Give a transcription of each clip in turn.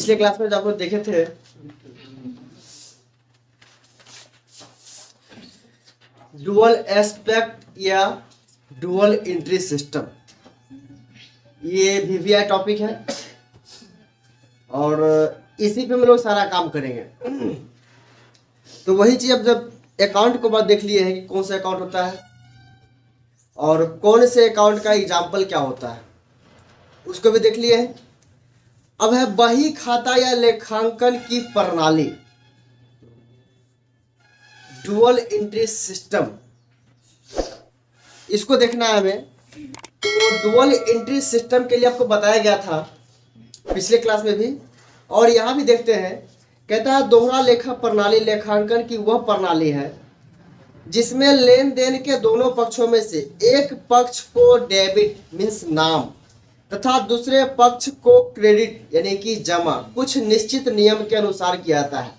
पिछले क्लास में जब आप लोग देखे थे डुअल एस्पेक्ट या डुअल एंट्री सिस्टम, ये वीवीआई टॉपिक है और इसी पे हम लोग सारा काम करेंगे। तो वही चीज अब जब अकाउंट को बाद देख लिए हैं कि कौन सा अकाउंट होता है और कौन से अकाउंट का एग्जाम्पल क्या होता है उसको भी देख लिए हैं। अब है बही खाता या लेखांकन की प्रणाली, डुअल एंट्री सिस्टम, इसको देखना है हमें। तो डुअल एंट्री सिस्टम के लिए आपको बताया गया था पिछले क्लास में भी, और यहाँ भी देखते हैं। कहता है दोहरा लेखा प्रणाली लेखांकन की वह प्रणाली है जिसमें लेन देन के दोनों पक्षों में से एक पक्ष को डेबिट मीन्स नाम तथा दूसरे पक्ष को क्रेडिट यानी कि जमा कुछ निश्चित नियम के अनुसार किया जाता है।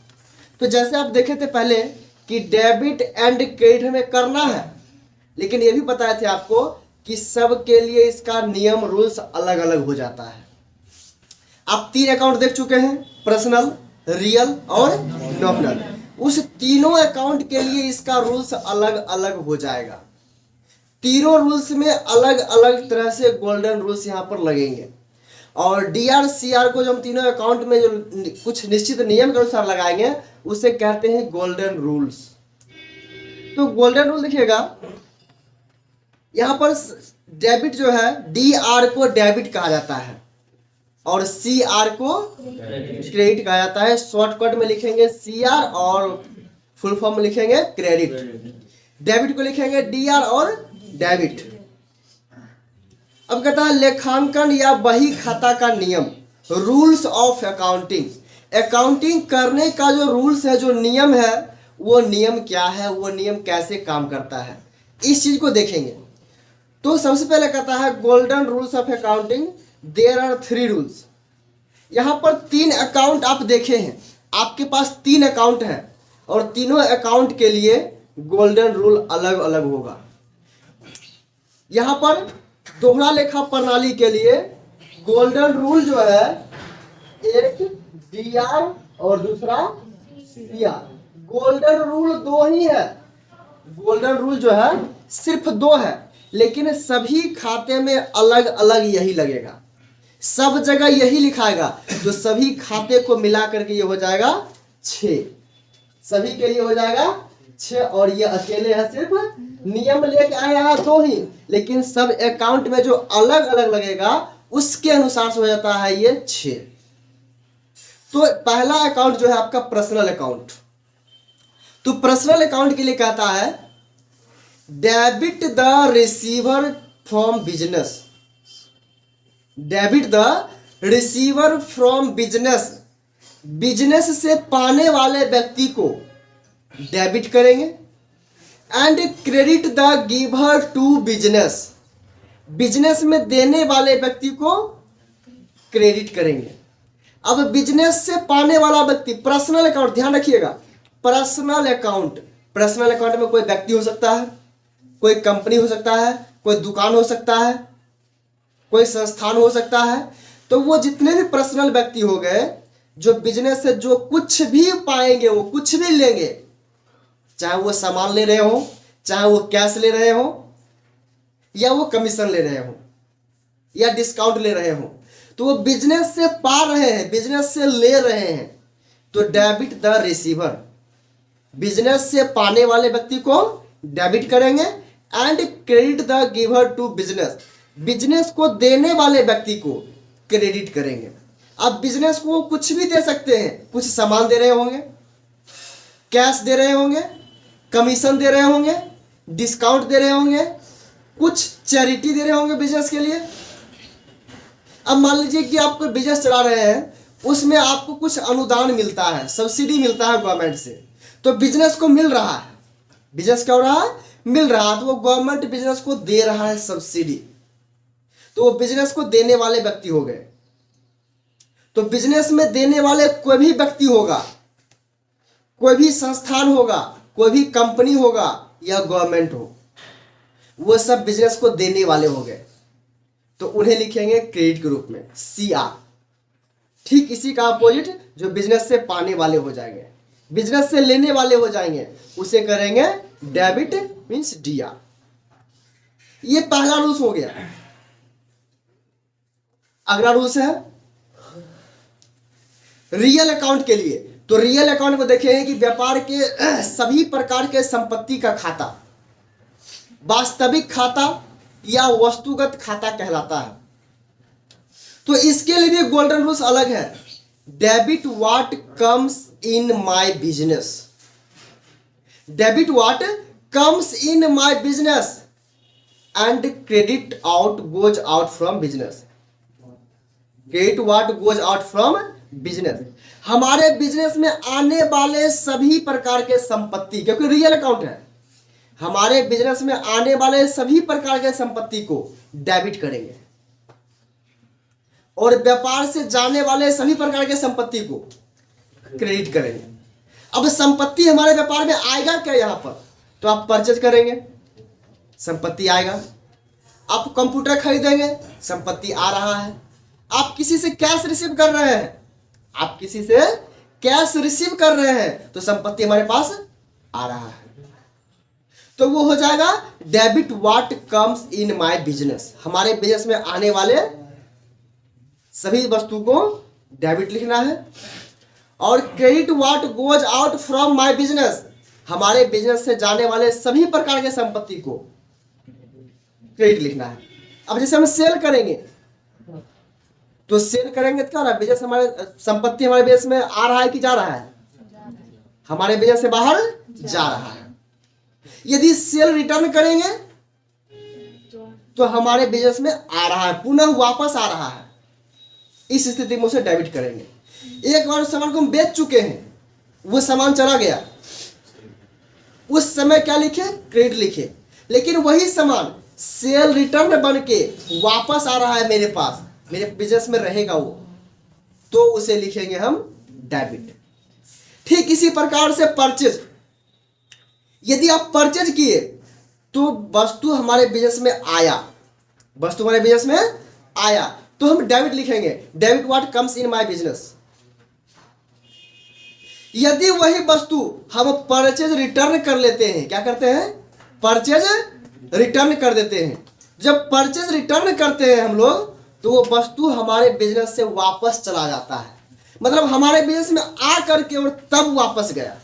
तो जैसे आप देखे थे पहले कि डेबिट एंड क्रेडिट हमें करना है, लेकिन ये भी बताए थे आपको कि सब के लिए इसका नियम रूल्स अलग अलग हो जाता है। आप 3 अकाउंट देख चुके हैं, पर्सनल, रियल और नॉमिनल। उस तीनों अकाउंट के लिए इसका रूल्स अलग अलग हो जाएगा। तीनों रूल्स में अलग अलग तरह से गोल्डन रूल्स यहाँ पर लगेंगे और डीआर सीआर को जो हम तीनों अकाउंट में जो कुछ निश्चित नियम के अनुसार लगाएंगे उसे कहते हैं गोल्डन रूल्स। तो गोल्डन रूल देखिएगा, यहाँ पर डेबिट जो है डी आर को डेबिट कहा जाता है और सी आर को क्रेडिट कहा जाता है। शॉर्टकट में लिखेंगे सी आर और फुल फॉर्म में लिखेंगे क्रेडिट। डेबिट को लिखेंगे डी आर और डेबिट। अब कहता है लेखांकन या बही खाता का नियम, रूल्स ऑफ अकाउंटिंग। अकाउंटिंग करने का जो रूल्स है, जो नियम है, वो नियम क्या है, वो नियम कैसे काम करता है, इस चीज को देखेंगे। तो सबसे पहले कहता है golden rules of accounting, there are 3 rules. यहाँ पर 3 अकाउंट आप देखे हैं, आपके पास 3 अकाउंट है और तीनों अकाउंट के लिए गोल्डन रूल अलग अलग होगा। यहाँ पर दोहरा लेखा प्रणाली के लिए गोल्डन रूल जो है एक डीआर और दूसरा सीआर। गोल्डन रूल 2 ही है, गोल्डन रूल जो है सिर्फ 2 है, लेकिन सभी खाते में अलग अलग यही लगेगा, सब जगह यही लिखाएगा। तो सभी खाते को मिला करके ये हो जाएगा 6, सभी के लिए हो जाएगा 6 और ये अकेले है सिर्फ नियम लेके आया है 2 ही, लेकिन सब अकाउंट में जो अलग अलग लगेगा उसके अनुसार से हो जाता है ये 6। तो पहला अकाउंट जो है आपका पर्सनल अकाउंट। तो पर्सनल अकाउंट के लिए कहता है debit the receiver from business, debit the receiver from business, business से पाने वाले व्यक्ति को डेबिट करेंगे। And credit the giver to business, business में देने वाले व्यक्ति को क्रेडिट करेंगे। अब बिजनेस से पाने वाला व्यक्ति, पर्सनल अकाउंट, ध्यान रखिएगा, पर्सनल अकाउंट, पर्सनल अकाउंट में कोई व्यक्ति हो सकता है, कोई कंपनी हो सकता है, कोई दुकान हो सकता है, कोई संस्थान हो सकता है। तो वो जितने भी पर्सनल व्यक्ति हो गए जो बिजनेस से जो कुछ भी पाएंगे वो कुछ भी लेंगे, चाहे वो सामान ले रहे हो, चाहे वो कैश ले रहे हो, या वो कमीशन ले रहे हो, या डिस्काउंट ले रहे हो, तो वो बिजनेस से पा रहे हैं, बिजनेस से ले रहे हैं। तो डेबिट द रिसीवर, बिजनेस से पाने वाले व्यक्ति को डेबिट करेंगे। And credit the giver to business, business को देने वाले व्यक्ति को क्रेडिट करेंगे। अब बिजनेस को कुछ भी दे सकते हैं, कुछ सामान दे रहे होंगे, कैश दे रहे होंगे, कमीशन दे रहे होंगे, डिस्काउंट दे रहे होंगे, कुछ चैरिटी दे रहे होंगे बिजनेस के लिए। अब मान लीजिए कि आप कोई बिजनेस चला रहे हैं, उसमें आपको कुछ अनुदान मिलता है, सब्सिडी मिलता है गवर्नमेंट से, तो बिजनेस को मिल रहा है, बिजनेस क्या हो रहा है, मिल रहा है, तो वो गवर्नमेंट बिजनेस को दे रहा है सब्सिडी, तो वो बिजनेस को देने वाले व्यक्ति हो गए। तो बिजनेस में देने वाले कोई भी व्यक्ति होगा, कोई भी संस्थान होगा, कोई भी कंपनी होगा या गवर्नमेंट हो, वो सब बिजनेस को देने वाले हो गए, तो उन्हें लिखेंगे क्रेडिट के रूप में CR। ठीक इसी का अपोजिट जो बिजनेस से पाने वाले हो जाएंगे, बिजनेस से लेने वाले हो जाएंगे, उसे करेंगे डेबिट मीन्स डीआर। ये पहला रूल्स हो गया। अगला रूल्स है रियल अकाउंट के लिए। तो रियल अकाउंट को देखेंगे कि व्यापार के सभी प्रकार के संपत्ति का खाता वास्तविक खाता या वस्तुगत खाता कहलाता है। तो इसके लिए भी गोल्डन रूल्स अलग है। Debit what comes in my business, debit what comes in my business and credit out goes out from business, credit what goes out from business. हमारे बिजनेस में आने वाले सभी प्रकार के संपत्ति, क्योंकि रियल अकाउंट है, हमारे बिजनेस में आने वाले सभी प्रकार के संपत्ति को डेबिट करेंगे और व्यापार से जाने वाले सभी प्रकार के संपत्ति को क्रेडिट करेंगे। अब संपत्ति हमारे व्यापार में आएगा क्या यहां पर? तो आप परचेज करेंगे, संपत्ति आएगा। आप कंप्यूटर खरीदेंगे, संपत्ति आ रहा है। आप किसी से कैश रिसीव कर रहे हैं, आप किसी से कैश रिसीव कर रहे हैं, तो संपत्ति हमारे पास आ रहा है। तो वो हो जाएगा debit what comes in my business. हमारे बिजनेस में आने वाले सभी वस्तु को डेबिट लिखना है। और credit what goes out from my business, हमारे बिजनेस से जाने वाले सभी प्रकार के संपत्ति को क्रेडिट लिखना है। अब जैसे हम सेल करेंगे, तो सेल करेंगे तो क्या हो रहा है, बिजनेस हमारे संपत्ति हमारे बिजनेस में आ रहा है कि जा रहा है? हमारे बिजनेस से बाहर जा रहा है। यदि सेल रिटर्न करेंगे तो हमारे बिजनेस में आ रहा है, पुनः वापस आ रहा है। इस स्थिति में उसे डेबिट करेंगे। एक बार उस सामान को हम बेच चुके हैं, वो सामान चला गया, उस समय क्या लिखे? क्रेडिट लिखे। लेकिन वही सामान सेल रिटर्न बन के वापस आ रहा है मेरे पास, मेरे बिजनेस में रहेगा वो, तो उसे लिखेंगे हम डेबिट। ठीक इसी प्रकार से परचेज, यदि आप परचेज किए तो वस्तु हमारे बिजनेस में आया, वस्तु हमारे बिजनेस में आया, तो हम डेबिट लिखेंगे, debit what comes in my business. यदि वही वस्तु हम परचेज रिटर्न कर लेते हैं, क्या करते हैं? परचेज रिटर्न कर देते हैं। जब परचेज रिटर्न करते हैं हम लोग, तो वो वस्तु हमारे बिजनेस से वापस चला जाता है। मतलब हमारे बिजनेस में आ करके और तब वापस गया,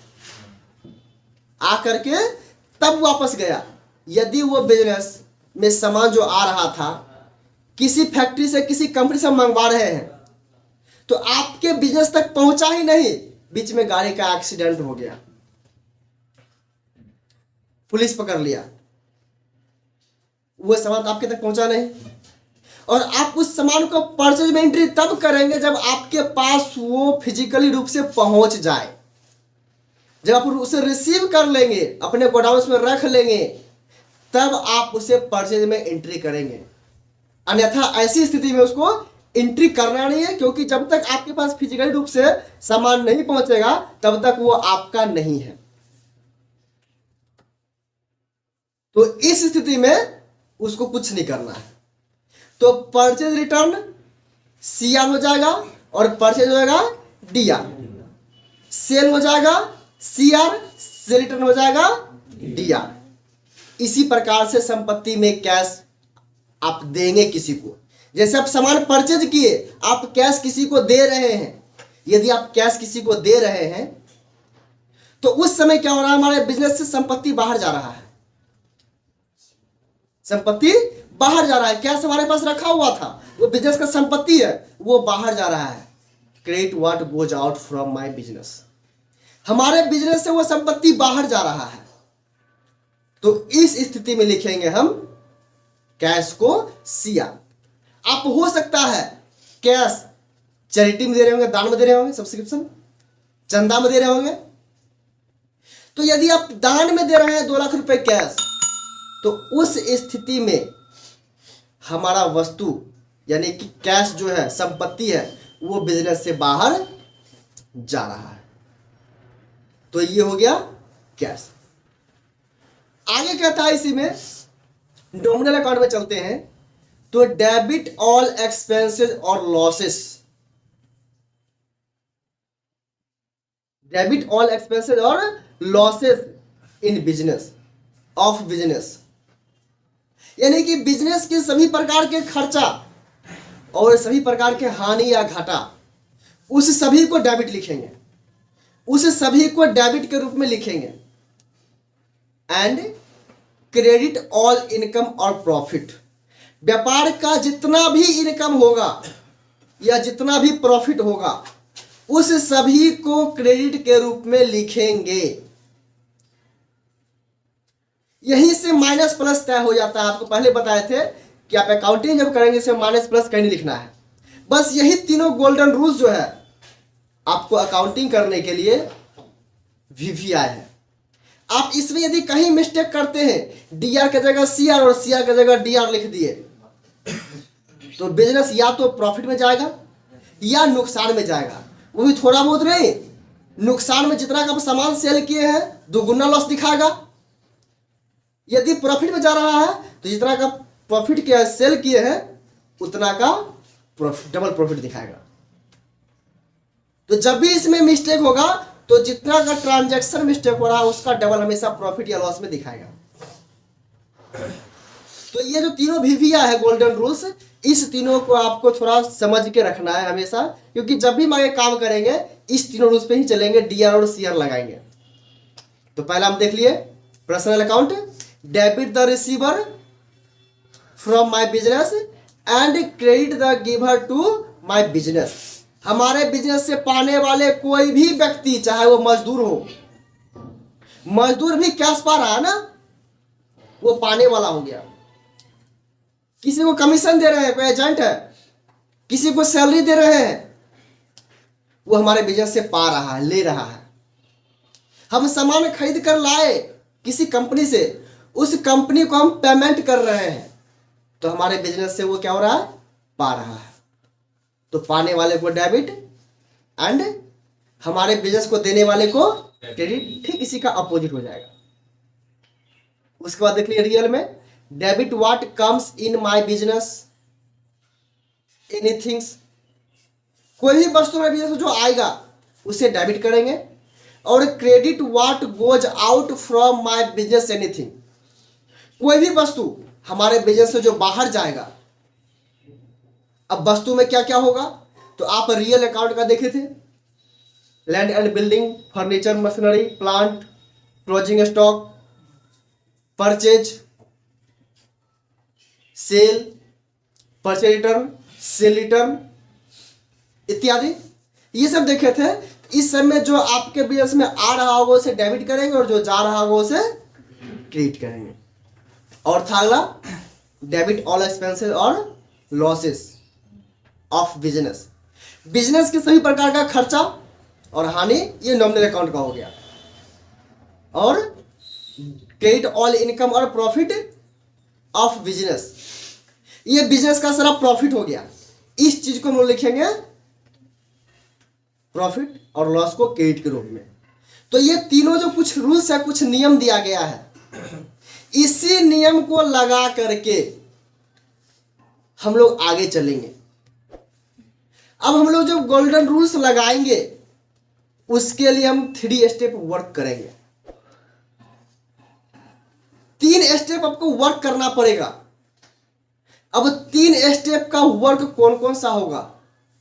आ करके तब वापस गया। यदि वो बिजनेस में सामान जो आ रहा था किसी फैक्ट्री से, किसी कंपनी से मंगवा रहे हैं, तो आपके बिजनेस तक पहुंचा ही नहीं, बीच में गाड़ी का एक्सीडेंट हो गया, पुलिस पकड़ लिया, वो सामान आपके तक पहुंचा नहीं। और आप उस सामान को परचेज में एंट्री तब करेंगे जब आपके पास वो फिजिकली रूप से पहुंच जाए, जब आप उसे रिसीव कर लेंगे, अपने गोडाउन में रख लेंगे, तब आप उसे परचेज में एंट्री करेंगे। अन्यथा ऐसी स्थिति में उसको एंट्री करना नहीं है, क्योंकि जब तक आपके पास फिजिकली रूप से सामान नहीं पहुंचेगा तब तक वो आपका नहीं है। तो इस स्थिति में उसको कुछ नहीं करना है। तो परचेज रिटर्न सीआर हो जाएगा और परचेज हो जाएगा डीआर। सेल हो जाएगा सीआर, सेल रिटर्न हो जाएगा डीआर। इसी प्रकार से संपत्ति में कैश आप देंगे किसी को। जैसे आप सामान परचेज किए, आप कैश किसी को दे रहे हैं। यदि आप कैश किसी को दे रहे हैं तो उस समय क्या हो रहा है, हमारे बिजनेस से संपत्ति बाहर जा रहा है, संपत्ति बाहर जा रहा है। कैश हमारे पास रखा हुआ था, वो बिजनेस का संपत्ति है, वो बाहर जा रहा है। Credit what goes out from my business, हमारे बिजनेस से वो संपत्ति बाहर जा रहा है। तो इस स्थिति में लिखेंगे हम कैश को सीआर। आप हो सकता है कैश चैरिटी में दे रहे होंगे, दान में दे रहे होंगे, सब्सक्रिप्शन चंदा में दे रहे होंगे। तो यदि आप दान में दे रहे हैं 2 लाख रुपए कैश, तो उस स्थिति में हमारा वस्तु यानी कि कैश जो है, संपत्ति है, वो बिजनेस से बाहर जा रहा है। तो ये हो गया कैश। आगे कहता है इसी में नॉमिनल अकाउंट में चलते हैं। तो डेबिट ऑल एक्सपेंसेस और लॉसेस, डेबिट ऑल एक्सपेंसेस और losses in business of business, यानी कि बिजनेस के सभी प्रकार के खर्चा और सभी प्रकार के हानि या घाटा, उस सभी को डेबिट लिखेंगे, उस सभी को डेबिट के रूप में लिखेंगे। एंड क्रेडिट ऑल इनकम और प्रॉफिट, व्यापार का जितना भी इनकम होगा या जितना भी प्रॉफिट होगा उस सभी को क्रेडिट के रूप में लिखेंगे। यहीं से माइनस प्लस तय हो जाता है। आपको पहले बताए थे कि आप अकाउंटिंग जब करेंगे इसे माइनस प्लस कहीं नहीं लिखना है। बस यही तीनों गोल्डन रूल्स जो है आपको अकाउंटिंग करने के लिए वीवीआई है। आप इसमें यदि कहीं मिस्टेक करते हैं, डीआर की जगह सीआर और सीआर की जगह डीआर लिख दिए, तो बिजनेस या तो प्रॉफिट में जाएगा या नुकसान में जाएगा। वो भी थोड़ा बहुत नहीं, नुकसान में जितना का आप सामान सेल किए हैं दोगुना लॉस दिखाएगा। यदि प्रॉफिट में जा रहा है तो जितना का प्रॉफिट के सेल किए हैं उतना का डबल प्रॉफिट दिखाएगा। तो जब भी इसमें मिस्टेक होगा तो जितना का ट्रांजैक्शन मिस्टेक हो रहा है उसका डबल हमेशा प्रॉफिट या लॉस में दिखाएगा। तो ये जो तीनों वीवीआई है गोल्डन रूल्स, इस तीनों को आपको थोड़ा समझ के रखना है हमेशा, क्योंकि जब भी हमारे काम करेंगे इस तीनों रूल्स पे ही चलेंगे, डीआर और सीआर लगाएंगे। तो पहला हम देख लिए personal account, debit the receiver from my business and credit the giver to my business. हमारे बिजनेस से पाने वाले कोई भी व्यक्ति, चाहे वो मजदूर हो, मजदूर भी कैश पा रहा है ना, वो पाने वाला हो गया। किसी को कमीशन दे रहे हैं, कोई एजेंट है, किसी को सैलरी दे रहे हैं, वो हमारे बिजनेस से पा रहा है, ले रहा है। हम सामान खरीद कर लाए किसी कंपनी से, उस कंपनी को हम पेमेंट कर रहे हैं, तो हमारे बिजनेस से वो क्या हो रहा है, पा रहा है। तो पाने वाले को डेबिट एंड हमारे बिजनेस को देने वाले को क्रेडिट, ठीक इसी का अपोजिट हो जाएगा। उसके बाद देख लीजिए रियल में, debit what comes in my business anythings, कोई भी वस्तु में बिजनेस जो आएगा उसे डेबिट करेंगे। और credit what goes out from my business anything, कोई भी वस्तु हमारे बिजनेस से जो बाहर जाएगा। अब वस्तु में क्या क्या होगा, तो आप रियल अकाउंट का देखे थे, land and building, furniture, machinery, plant, closing stock, purchase, sale, purchase return, sale return इत्यादि, ये सब देखे थे। इस सब में जो आपके बिजनेस में आ रहा होगा उसे डेबिट करेंगे और जो जा रहा होगा उसे क्रेडिट करेंगे। और था अगला डेबिट ऑल एक्सपेंसेस और लॉसेस ऑफ बिजनेस, बिजनेस के सभी प्रकार का खर्चा और हानि, ये नॉमिनल अकाउंट का हो गया। और क्रेडिट ऑल इनकम और प्रॉफिट ऑफ बिजनेस, ये बिजनेस का सारा प्रॉफिट हो गया। इस चीज को हम लोग लिखेंगे प्रॉफिट और लॉस को क्रेडिट के रूप में। तो ये तीनों जो कुछ रूल्स है, कुछ नियम दिया गया है, इसी नियम को लगा करके हम लोग आगे चलेंगे। अब हम लोग जो गोल्डन रूल्स लगाएंगे उसके लिए हम 3 स्टेप वर्क करेंगे। 3 स्टेप आपको वर्क करना पड़ेगा। अब 3 स्टेप का वर्क कौन कौन सा होगा,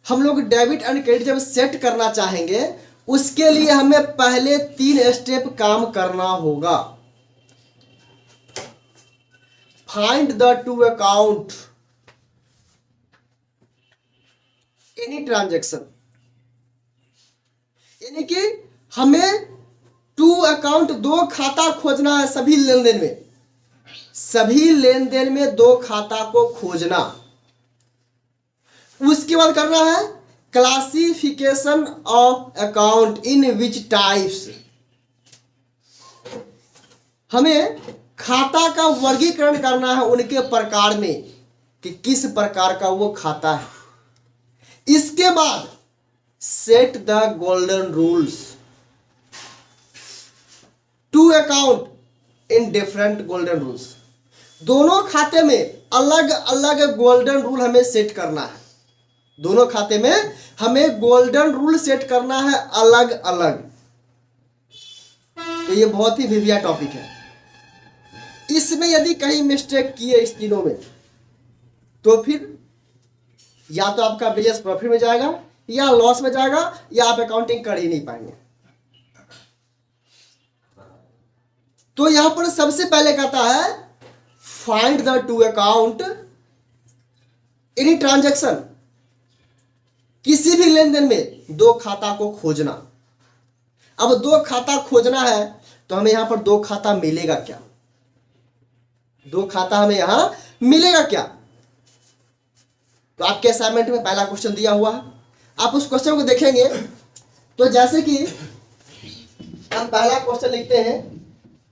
हम लोग डेबिट एंड क्रेडिट जब सेट करना चाहेंगे उसके लिए हमें पहले 3 स्टेप काम करना होगा। Find the two account any transaction, यानी कि हमें 2 अकाउंट, 2 खाता खोजना है सभी लेन देन में, सभी लेन देन में 2 खाता को खोजना। उसके बाद करना है classification of account in which types, हमें खाता का वर्गीकरण करना है उनके प्रकार में कि किस प्रकार का वो खाता है। इसके बाद set the golden rules to account in different golden rules, दोनों खाते में अलग अलग गोल्डन रूल हमें सेट करना है। दोनों खाते में हमें गोल्डन रूल सेट करना है अलग अलग। तो ये बहुत ही भिविया टॉपिक है। इसमें यदि कहीं मिस्टेक किए इस तीनों में, तो फिर या तो आपका बिजनेस प्रॉफिट में जाएगा या लॉस में जाएगा, या आप अकाउंटिंग कर ही नहीं पाएंगे। तो यहां पर सबसे पहले कहता है find the two account any transaction, किसी भी लेन देन में दो खाता को खोजना। अब दो खाता खोजना है तो हमें यहां पर दो खाता मिलेगा क्या, दो खाता हमें यहां मिलेगा क्या। तो आपके असाइनमेंट में पहला क्वेश्चन दिया हुआ है, आप उस क्वेश्चन को देखेंगे। तो जैसे कि हम पहला क्वेश्चन लिखते हैं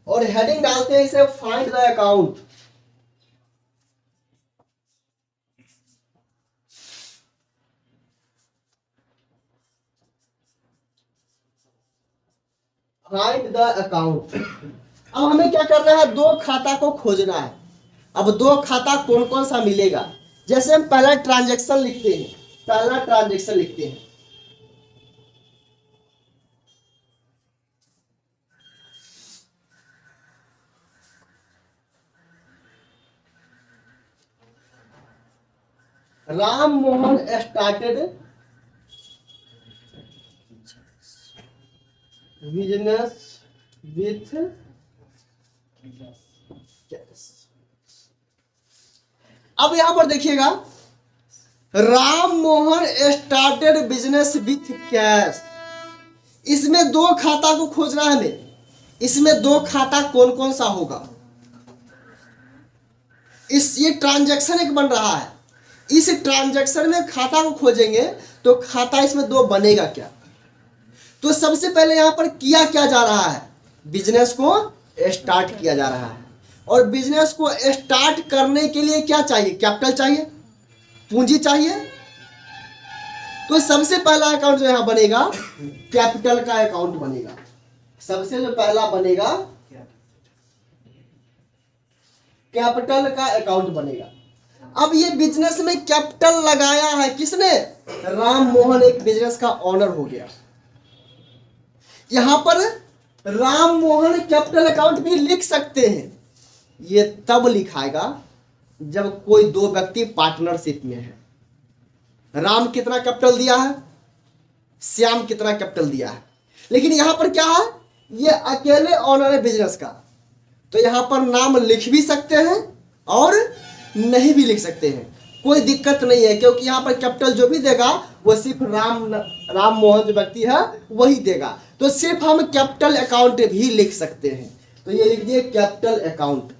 और हेडिंग डालते हैं इसे find the account. Find the account. अब हमें क्या करना है, दो खाता को खोजना है। अब दो खाता कौन कौन सा मिलेगा, जैसे हम पहला ट्रांजैक्शन लिखते हैं, पहला ट्रांजैक्शन लिखते हैं। Ram Mohan started business with cash. अब यहां पर देखिएगा, Ram Mohan started business with cash. इसमें दो खाता को खोजना है हमें। इसमें दो खाता कौन कौन सा होगा, ये ट्रांजैक्शन एक बन रहा है, इस ट्रांजैक्शन में खाता को खोजेंगे तो खाता इसमें दो बनेगा क्या। तो सबसे पहले यहां पर किया क्या जा रहा है, बिजनेस को स्टार्ट किया जा रहा है। और बिजनेस को स्टार्ट करने के लिए क्या चाहिए, कैपिटल चाहिए, पूंजी चाहिए। तो सबसे पहला अकाउंट जो यहां बनेगा कैपिटल का अकाउंट बनेगा। सबसे जो पहला बनेगा कैपिटल का अकाउंट बनेगा। अब ये बिजनेस में कैपिटल लगाया है किसने, राम मोहन एक बिजनेस का ओनर हो गया। यहां पर राम मोहन कैपिटल अकाउंट भी लिख सकते हैं। ये तब लिखाएगा जब कोई दो व्यक्ति पार्टनरशिप में है। राम कितना कैपिटल दिया है, श्याम कितना कैपिटल दिया है। लेकिन यहां पर क्या है, ये अकेले ओनर है बिजनेस का। तो यहां पर नाम लिख भी सकते हैं और नहीं भी लिख सकते हैं, कोई दिक्कत नहीं है, क्योंकि यहां पर कैपिटल जो भी देगा वो सिर्फ राम मोहन जो व्यक्ति है वही देगा। तो सिर्फ हम कैपिटल अकाउंट भी लिख सकते हैं। तो ये लिख दिए कैपिटल अकाउंट।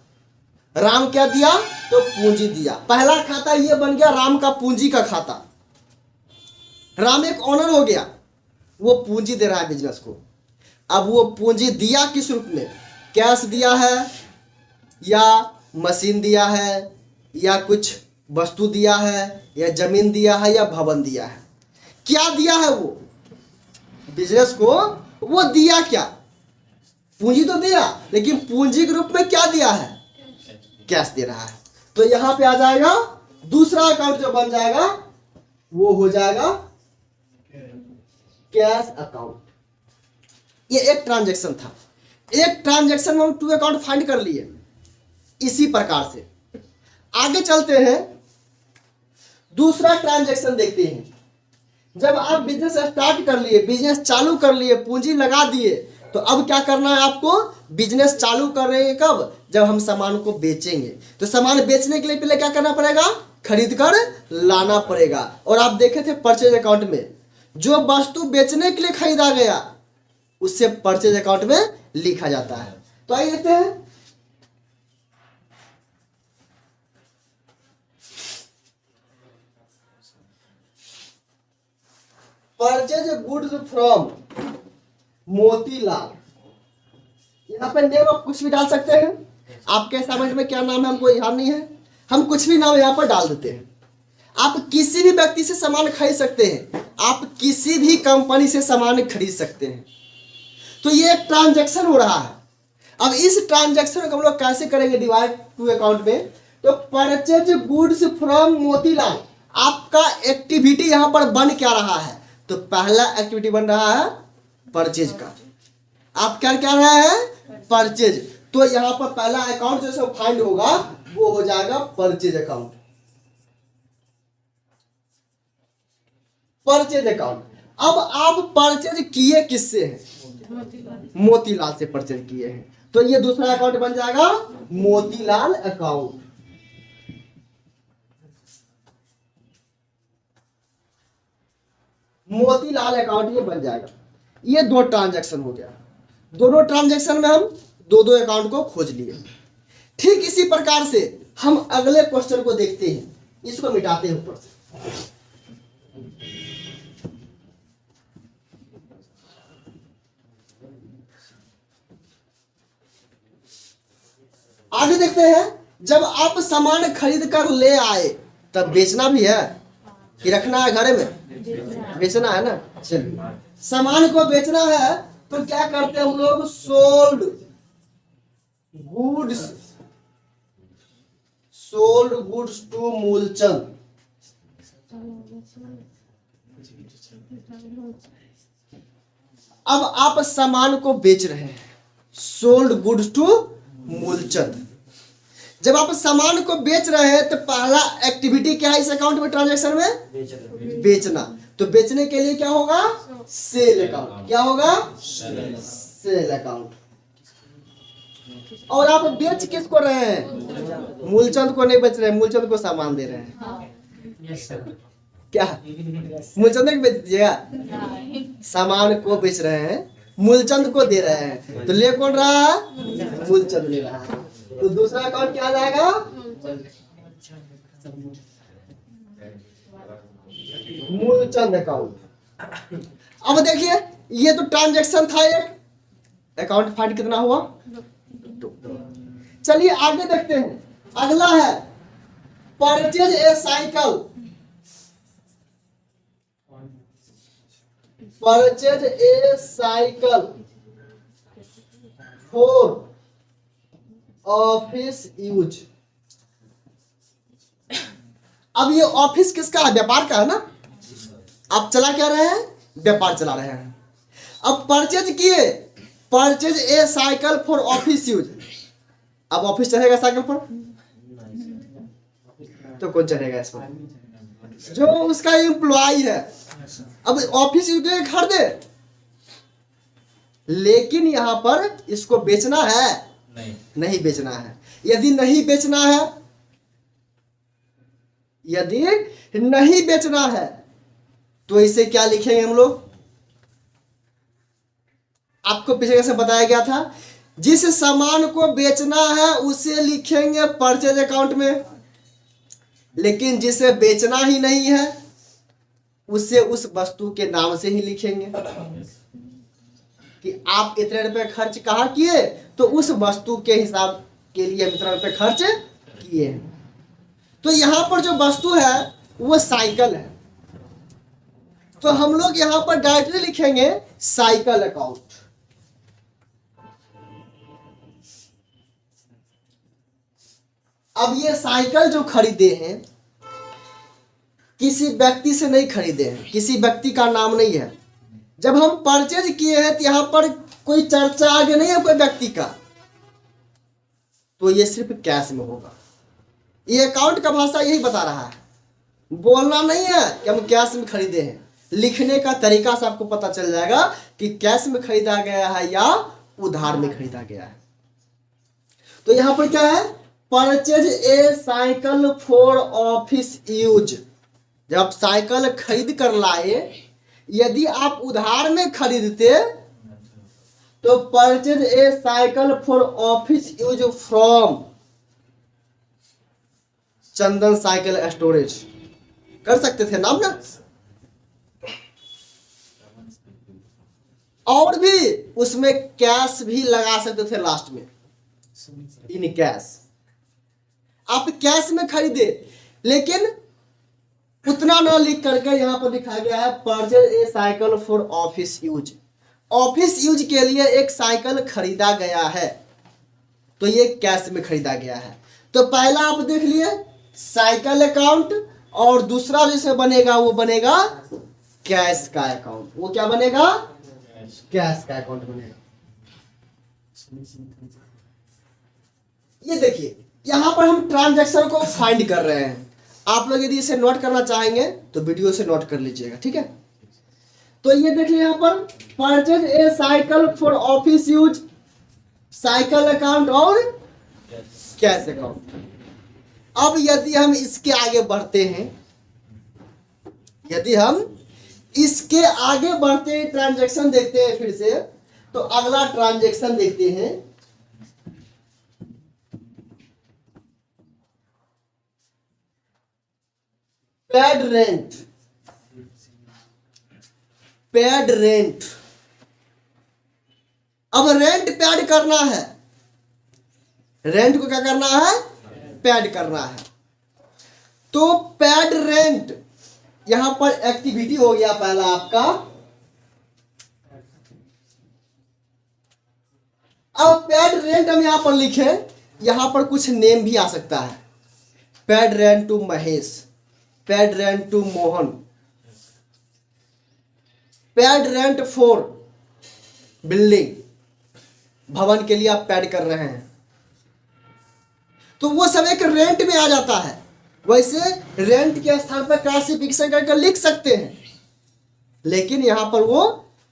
राम क्या दिया, तो पूंजी दिया। पहला खाता ये बन गया राम का पूंजी का खाता। राम एक ओनर हो गया, वो पूंजी दे रहा है बिजनेस को। अब वो पूंजी दिया किस रूप में, कैश दिया है या मशीन दिया है या कुछ वस्तु दिया है या जमीन दिया है या भवन दिया है। क्या दिया है वो बिजनेस को, वो दिया क्या, पूंजी तो दिया, लेकिन पूंजी के रूप में क्या दिया है, कैश दे रहा है। तो यहां पे आ जाएगा दूसरा अकाउंट जो बन जाएगा वो हो जाएगा कैश अकाउंट। ये एक ट्रांजैक्शन था। एक ट्रांजैक्शन में हम टू अकाउंट फाइंड कर लिए। इसी प्रकार से आगे चलते हैं, दूसरा ट्रांजैक्शन देखते हैं। जब आप बिजनेस स्टार्ट कर लिए, बिजनेस चालू कर लिए, पूंजी लगा दिए, तो अब क्या करना है आपको, बिजनेस चालू कर रहे हैं कब, जब हम सामान को बेचेंगे। तो सामान बेचने के लिए पहले क्या करना पड़ेगा, खरीद कर लाना पड़ेगा। और आप देखे थे परचेज अकाउंट में जो वस्तु बेचने के लिए खरीदा गया उससे परचेज अकाउंट में लिखा जाता है। तो आइए देखते हैं, परचेज गुड्स फ्रॉम मोतीलाल। यहाँ पे नेम आप कुछ भी डाल सकते हैं। आपके असाइनमेंट में क्या नाम है हमको ध्यान नहीं है, हम कुछ भी नाम यहाँ पर डाल देते हैं। आप किसी भी व्यक्ति से सामान खरीद सकते हैं, आप किसी भी कंपनी से सामान खरीद सकते हैं। तो ये एक ट्रांजैक्शन हो रहा है। अब इस ट्रांजैक्शन को हम लोग कैसे करेंगे डिवाइड टू अकाउंट में, तो परचेज गुड्स फ्रॉम मोतीलाल आपका एक्टिविटी यहाँ पर बन क्या रहा है, तो पहला एक्टिविटी बन रहा है परचेज का। आप क्या क्या रहे हैं, परचेज। तो यहाँ पर पहला अकाउंट जो फाइंड होगा वो हो जाएगा परचेज अकाउंट। Purchase account. अब आप परचेज किए किससे हैं, मोतीलाल से परचेज किए हैं, तो ये दूसरा अकाउंट बन जाएगा मोतीलाल अकाउंट। मोतीलाल अकाउंट ये बन जाएगा। ये दो ट्रांजैक्शन हो गया, दोनों ट्रांजैक्शन में हम दो दो अकाउंट को खोज लिए। ठीक इसी प्रकार से हम अगले क्वेश्चन को देखते हैं, इसको मिटाते हैं ऊपर से। आगे देखते हैं, जब आप सामान खरीद कर ले आए तब बेचना भी है कि रखना है घर में, बेचना है ना। चलिए, सामान को बेचना है तो क्या करते हैं हम लोग, sold goods, sold goods to Moolchand. अब आप सामान को बेच रहे हैं, सोल्ड गुड्स टू मूलचंद। जब आप सामान को बेच रहे हैं तो पहला एक्टिविटी क्या है इस अकाउंट में, ट्रांजैक्शन में बेचना। तो बेचने के लिए क्या होगा, सेल अकाउंट। क्या होगा, सेल अकाउंट। और आप बेच किसको रहे हैं, मूलचंद को नहीं बेच रहे हैं, मूलचंद को सामान दे रहे हैं। क्या मूलचंद को बेच दीजिएगा, सामान को बेच रहे हैं, मूलचंद को दे रहे हैं, तो ले कौन रहा है, मूलचंद ले रहा है। तो दूसरा अकाउंट क्या आ जाएगा, मूलचंद अकाउंट। अब देखिए, ये तो ट्रांजैक्शन था एक, अकाउंट फाइंड कितना हुआ, चलिए आगे देखते हैं। अगला है purchase a cycle, purchase a cycle for office use. अब ये ऑफिस किसका है, व्यापार का है ना। आप चला क्या रहे हैं, व्यापार चला रहे हैं। अब परचेज किए, purchase a cycle for office use. अब ऑफिस चलेगा साइकिल पर, तो कौन चलेगा इस पर, जो उसका एम्प्लॉय है। अब ऑफिस यूज के लिए खरीदे, लेकिन यहां पर इसको बेचना है, नहीं बेचना है। यदि नहीं बेचना है, यदि नहीं बेचना है तो इसे क्या लिखेंगे हम लोग, आपको पीछे कैसे बताया गया था, जिस सामान को बेचना है उसे लिखेंगे परचेज अकाउंट में, लेकिन जिसे बेचना ही नहीं है उसे उस वस्तु के नाम से ही लिखेंगे कि आप इतने रुपए खर्च कहाँ किए, तो उस वस्तु के हिसाब के लिए इतने रुपए खर्च किए। तो यहां पर जो वस्तु है वो साइकिल है, तो हम लोग यहां पर डायरेक्टली लिखेंगे साइकिल अकाउंट। अब ये साइकिल जो खरीदे हैं किसी व्यक्ति से नहीं खरीदे हैं, किसी व्यक्ति का नाम नहीं है। जब हम परचेज किए हैं तो यहां पर कोई चर्चा आगे नहीं है कोई व्यक्ति का, तो ये सिर्फ कैश में होगा। ये अकाउंट का भाषा यही बता रहा है, बोलना नहीं है कि हम कैश में खरीदे हैं। लिखने का तरीका से आपको पता चल जाएगा कि कैश में खरीदा गया है या उधार में खरीदा गया है। तो यहां पर क्या है, purchase a cycle for office use. जब आप साइकिल खरीद कर लाए, यदि आप उधार में खरीदते तो purchase a cycle for office use from Chandan cycle storage कर सकते थे नाम ना। और भी उसमें कैश भी लगा सकते थे लास्ट में, इन कैश। आप कैश में खरीदे, लेकिन उतना ना लिख करके यहां पर दिखाया गया है purchase a cycle for office use. Office use के लिए एक साइकिल खरीदा गया है, तो ये कैश में खरीदा गया है। तो पहला आप देख लिए साइकिल अकाउंट, और दूसरा जैसे बनेगा वो बनेगा कैश का अकाउंट। वो क्या बनेगा, कैश का अकाउंट बनेगा। ये देखिए यहां पर हम ट्रांजैक्शन को फाइंड कर रहे हैं। आप लोग यदि इसे नोट करना चाहेंगे तो वीडियो से नोट कर लीजिएगा, ठीक है। तो ये देखिए यहां पर purchase a cycle for office use, cycle account और कैश अकाउंट। अब यदि हम इसके आगे बढ़ते हैं, यदि हम इसके आगे बढ़ते हैं, ट्रांजैक्शन देखते हैं फिर से, तो अगला ट्रांजैक्शन देखते हैं। Paid rent, paid rent. अब रेंट पेड करना है, रेंट को क्या करना है, पेड करना है। तो पेड रेंट यहां पर एक्टिविटी हो गया पहला आपका। अब पेड रेंट हम यहां पर लिखे, यहां पर कुछ नेम भी आ सकता है। Paid rent to Mahesh, paid rent to Mohan, paid rent for building, भवन के लिए आप पेड कर रहे हैं, तो वो सब एक रेंट में आ जाता है। वैसे रेंट के स्थान पर क्लासिफिकेशन करके लिख सकते हैं, लेकिन यहां पर वो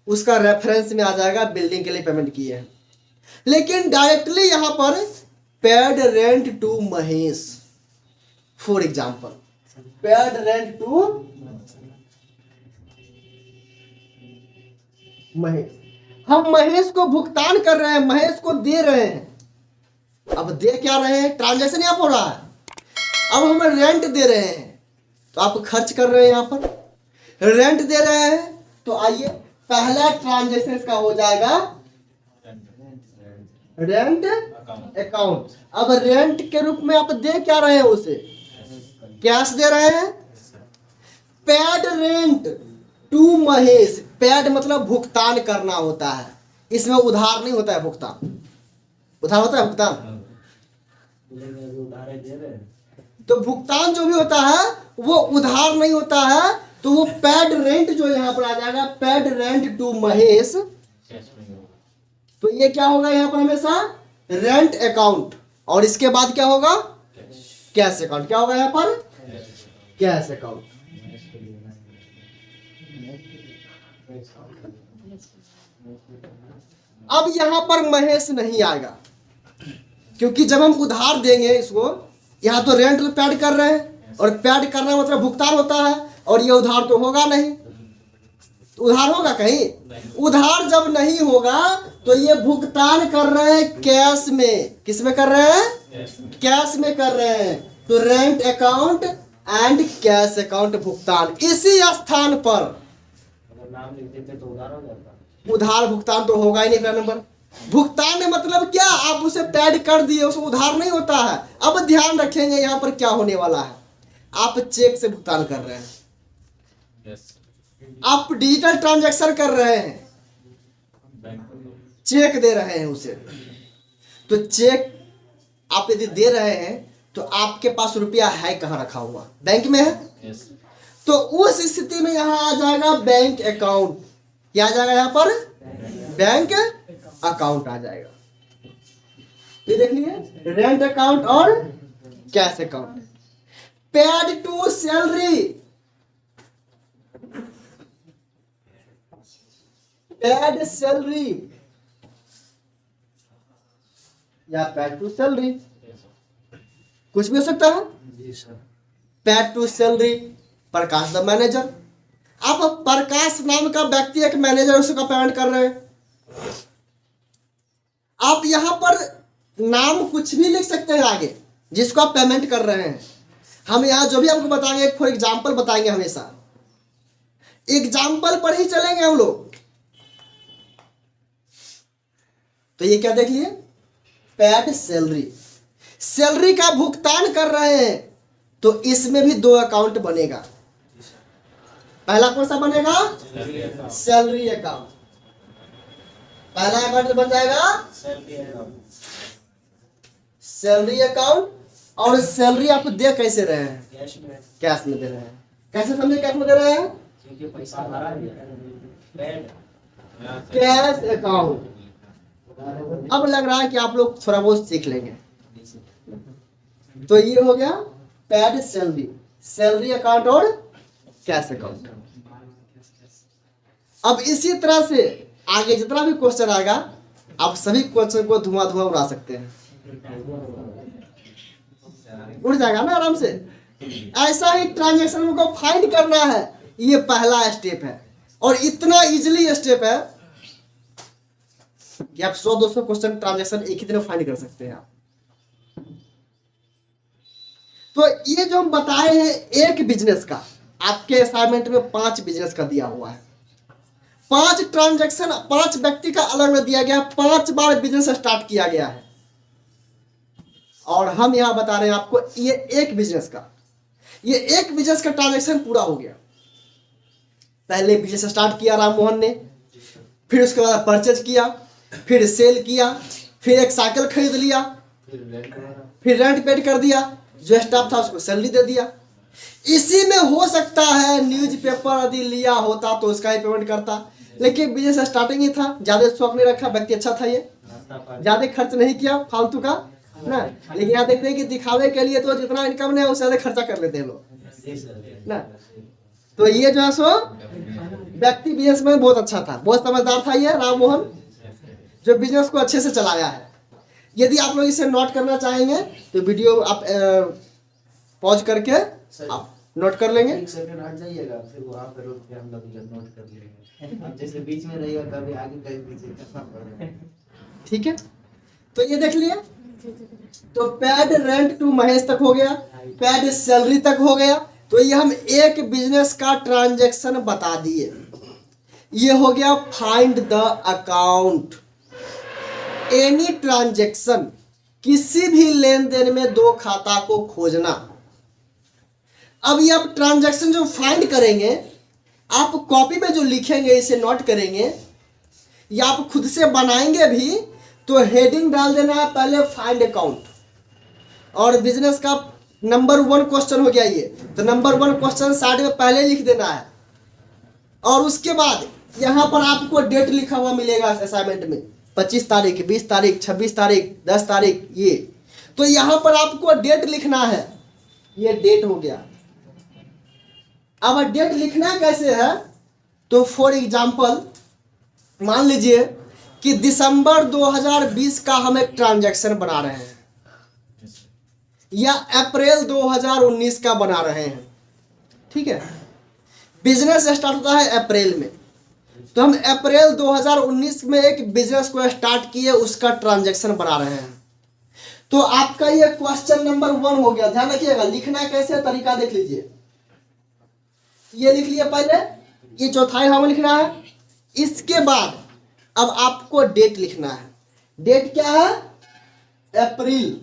उसका रेफरेंस में आ जाएगा, बिल्डिंग के लिए पेमेंट किए हैं। लेकिन डायरेक्टली यहां पर paid rent to Mahesh, for example paid rent to Mahesh, हम महेश को भुगतान कर रहे हैं, महेश को दे रहे हैं। अब दे क्या रहे हैं, ट्रांजैक्शन यहां पर हो रहा है। अब हम रेंट दे रहे हैं, तो आप खर्च कर रहे हैं, यहां पर रेंट दे रहे हैं। तो आइए पहला ट्रांजैक्शन का हो जाएगा रेंट अकाउंट। अब रेंट के रूप में आप दे क्या रहे हैं, उसे कैश दे रहे हैं। Paid rent to Mahesh, paid मतलब भुगतान करना होता है, इसमें उधार नहीं होता है, भुगतान। उधार होता है भुगतान, तो भुगतान जो भी होता है वो उधार नहीं होता है। तो वो पेड रेंट जो यहां पर आ जाएगा, पेड रेंट टू महेश। तो ये क्या होगा यहां पर हमेशा रेंट अकाउंट, और इसके बाद क्या होगा, कैश अकाउंट। क्या होगा यहां पर, कैश अकाउंट। अब यहां पर महेश नहीं आएगा, क्योंकि जब हम उधार देंगे इसको, यहां तो रेंट पेड कर रहे हैं, और पेड करना मतलब भुगतान होता है, और ये उधार तो होगा नहीं। तो उधार होगा कहीं, उधार जब नहीं होगा तो ये भुगतान कर रहे हैं कैश में। किस में कर रहे हैं, कैश में कर रहे हैं। तो rent account and cash account भुगतान, इसी स्थान पर नाम लिख देते तो उधार हो जाता। उधार भुगतान तो होगा ही नहीं। पहला नंबर भुगतान में मतलब क्या, आप उसे पेड कर दिए, उसमें उधार नहीं होता है। अब ध्यान रखेंगे यहां पर क्या होने वाला है, आप चेक से भुगतान कर रहे हैं, आप डिजिटल ट्रांजैक्शन कर रहे हैं, चेक दे रहे हैं उसे। तो चेक आप यदि दे रहे हैं तो आपके पास रुपया है कहां रखा हुआ, बैंक में है। तो उस स्थिति में यहां आ जाएगा बैंक अकाउंट। क्या आ जाएगा यहां पर, बैंक अकाउंट आ जाएगा। ये देख लीजिए रेंट अकाउंट और cash account. Paid to salary, paid salary या पेड टू सैलरी, कुछ भी हो सकता है जी sir. Paid to salary, Prakash the manager. आप प्रकाश नाम का व्यक्ति एक मैनेजर, उसका पेमेंट कर रहे हैं। आप यहां पर नाम कुछ भी लिख सकते हैं आगे, जिसको आप पेमेंट कर रहे हैं। हम यहां जो भी आपको बताएंगे, फॉर एग्जाम्पल बताएंगे, हमेशा एग्जाम्पल पर ही चलेंगे हम लोग। तो ये क्या देख लिए, पेड सैलरी, सैलरी का भुगतान कर रहे हैं, तो इसमें भी दो अकाउंट बनेगा। पहला कौन सा बनेगा, सैलरी अकाउंट। पहला अकाउंट बन जाएगा सैलरी अकाउंट। और सैलरी आप दे कैसे रहे हैं, कैश में दे रहे हैं। कैसे समझे कैश में दे रहे हैं, क्योंकि पैसा हमारा कैश अकाउंट। अब लग रहा है कि आप लोग थोड़ा बहुत सीख लेंगे। तो ये हो गया पैड सैलरी, सैलरी अकाउंट और कैश अकाउंट। अब इसी तरह से आगे जितना भी क्वेश्चन आएगा आप सभी क्वेश्चन को धुआं धुआं उड़ा सकते हैं, उड़ जाएगा ना आराम से। ऐसा ही ट्रांजैक्शन को फाइंड करना है, ये पहला स्टेप है और इतना इजीली स्टेप है कि आप 100-200 क्वेश्चन ट्रांजैक्शन एक ही दिन फाइंड कर सकते हैं आप। तो ये जो हम बताए हैं एक बिजनेस का, आपके असाइनमेंट में 5 बिजनेस का दिया हुआ है, 5 ट्रांजैक्शन 5 व्यक्ति का अलग अलग दिया गया है, 5 बार बिजनेस स्टार्ट किया गया है और हम यहां बता रहे हैं आपको ये एक बिजनेस का, ये एक बिजनेस का ट्रांजैक्शन पूरा हो गया। पहले बिजनेस स्टार्ट किया राम मोहन ने, फिर उसके बाद परचेज किया, फिर सेल किया, फिर एक साइकिल खरीद लिया, फिर रेंट पेड कर दिया, जो स्टाफ था उसको सैलरी दे दिया। इसी में हो सकता है न्यूज़पेपर यदि लिया होता तो उसका ही पेमेंट करता, लेकिन बिजनेस स्टार्टिंग ही था, ज्यादा स्टॉक नहीं रखा, व्यक्ति अच्छा था, ये ज्यादा खर्च नहीं किया फालतू का ना। लेकिन यहाँ देखते हैं कि दिखावे के लिए तो जितना इनकम नहीं है उससे ज्यादा खर्चा कर लेते हैं लोग ना। तो ये जो है सो व्यक्ति बिजनेस में बहुत अच्छा था, बहुत समझदार था ये राम मोहन, जो बिजनेस को अच्छे से चलाया है। यदि आप लोग इसे नोट करना चाहेंगे तो वीडियो आप पॉज करके आप नोट कर लेंगे। जाइएगा फिर वहाँ पे रोक के हम लोग नोट कर लेंगे, जैसे बीच में रहेगा कभी आगे कहीं पीछे करना पड़ेगा। ठीक है, तो ये देख लिया। तो पैड रेंट टू महेश तक हो गया, पैड सैलरी तक हो गया। तो ये हम एक बिजनेस का ट्रांजैक्शन बता दिए। ये हो गया find the account. Any transaction, किसी भी लेन देन में 2 खाता को खोजना। अब ये आप ट्रांजैक्शन जो फाइंड करेंगे, आप कॉपी में जो लिखेंगे इसे नोट करेंगे या आप खुद से बनाएंगे भी, तो हेडिंग डाल देना है पहले फाइंड अकाउंट, और बिजनेस का नंबर 1 क्वेश्चन हो गया ये। तो नंबर 1 क्वेश्चन साइड में पहले लिख देना है और उसके बाद यहाँ पर आपको डेट लिखा हुआ मिलेगा असाइनमेंट में, 25 तारीख, 20 तारीख, 26 तारीख, 10 तारीख, ये। तो यहाँ पर आपको डेट लिखना है, ये डेट हो गया। अब डेट लिखना कैसे है, तो फॉर एग्जाम्पल मान लीजिए कि दिसंबर 2020 का हम एक ट्रांजैक्शन बना रहे हैं या अप्रैल 2019 का बना रहे हैं, ठीक है। बिजनेस स्टार्ट होता है अप्रैल में, तो हम अप्रैल 2019 में एक बिजनेस को स्टार्ट किए, उसका ट्रांजैक्शन बना रहे हैं। तो आपका ये क्वेश्चन नंबर 1 हो गया। ध्यान रखिएगा, लिखना कैसे तरीका देख लीजिए। ये लिख लिया पहले, ये चौथाई हमें लिखना है। इसके बाद अब आपको डेट लिखना है। डेट क्या है, अप्रैल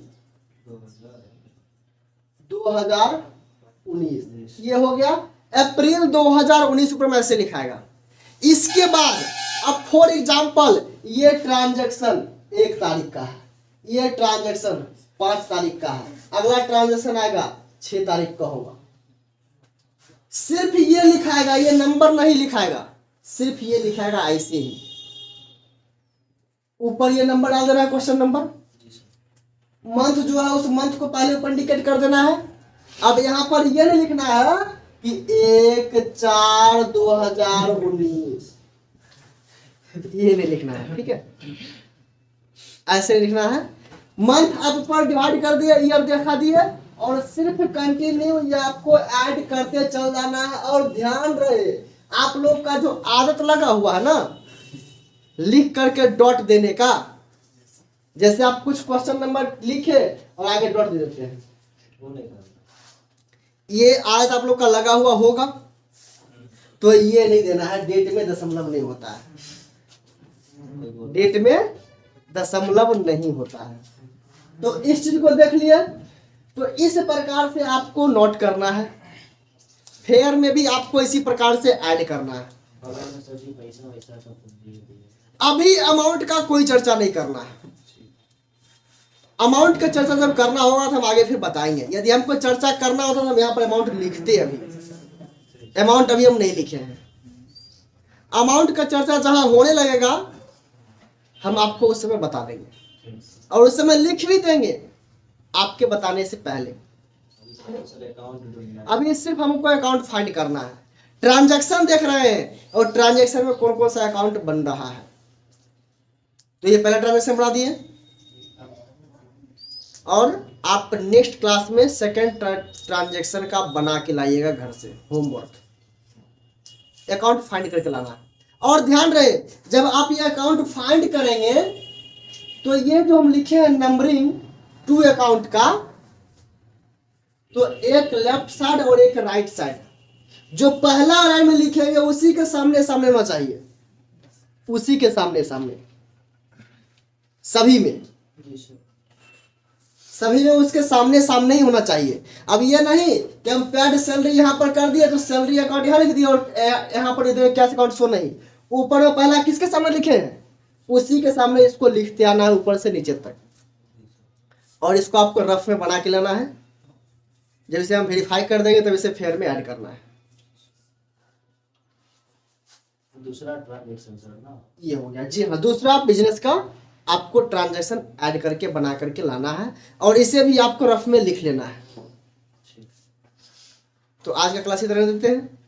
2019, ये हो गया अप्रैल 2019 ऊपर में ऐसे लिखाएगा। इसके बाद अब फॉर एग्जांपल ये ट्रांजैक्शन 1 तारीख का है, ये ट्रांजैक्शन 5 तारीख का है, अगला ट्रांजैक्शन आएगा 6 तारीख का होगा। सिर्फ ये लिखाएगा, ये नंबर नहीं लिखाएगा, सिर्फ ये लिखाएगा ऐसे ही। ऊपर ये नंबर डाल देना है, क्वेश्चन नंबर। मंथ जो है उस मंथ को पहले ऊपर इंडिकेट कर देना है। अब यहाँ पर ये नहीं लिखना है कि 1/4/2019, ये नहीं लिखना है, ठीक है। ऐसे लिखना है। मंथ आप ऊपर डिवाइड कर दिए, ईयर दिखा दिए, और सिर्फ कंटिन्यू ये आपको ऐड करते चल जाना है। और ध्यान रहे, आप लोग का जो आदत लगा हुआ है ना लिख करके डॉट देने का, जैसे आप कुछ क्वेश्चन नंबर लिखे और आगे डॉट दे देते हैं, ये आदत आप लोग का लगा हुआ होगा। तो ये नहीं देना है, डेट में दशमलव नहीं होता है, डेट में दशमलव नहीं होता है। तो इस चीज को देख लिए। तो इस प्रकार से आपको नोट करना है। फेयर में भी आपको इसी प्रकार से ऐड करना है। अभी अमाउंट का कोई चर्चा नहीं करना है। अमाउंट का चर्चा जब करना होगा तो हम आगे फिर बताएंगे। यदि हमको चर्चा करना होता तो हम यहाँ पर अमाउंट लिखते हैं। अभी अमाउंट अभी हम नहीं लिखे हैं। अमाउंट का चर्चा जहां होने लगेगा हम आपको उस समय बता देंगे और उस समय लिख भी देंगे आपके बताने से पहले। अभी सिर्फ हमको अकाउंट फाइंड करना है। ट्रांजैक्शन देख रहे हैं और ट्रांजैक्शन में कौन कौन सा अकाउंट बन रहा है। तो ये पहला ट्रांजैक्शन बना दिए और आप नेक्स्ट क्लास में सेकंड ट्रांजैक्शन का बना के लाइएगा घर से, होमवर्क। अकाउंट फाइंड करके लाना है। और ध्यान रहे जब आप ये अकाउंट फाइंड करेंगे तो ये जो हम लिखे हैं नंबरिंग टू अकाउंट का, तो एक लेफ्ट साइड और एक राइट साइड, जो पहला लाइन में लिखेंगे उसी के सामने सामने होना चाहिए, उसी के सामने सामने सभी में उसके सामने सामने ही होना चाहिए। अब ये नहीं कि हम पेड सैलरी यहाँ पर कर दिए तो सैलरी अकाउंट यहाँ लिख दिया और यहाँ पर कैश अकाउंट शो नहीं। ऊपर में पहला किसके सामने लिखे हैं, उसी के सामने इसको लिखते आना है ऊपर से नीचे तक। और इसको आपको रफ में बना के लेना है। जब इसे हम वेरीफाई कर देंगे तब इसे फेयर में ऐड करना है। दूसरा ट्रांजैक्शन सर ना ये हो गया। जी हाँ, दूसरा बिजनेस का आपको ट्रांजैक्शन ऐड करके बना करके लाना है और इसे भी आपको रफ में लिख लेना है। तो आज का क्लास इधर देते हैं।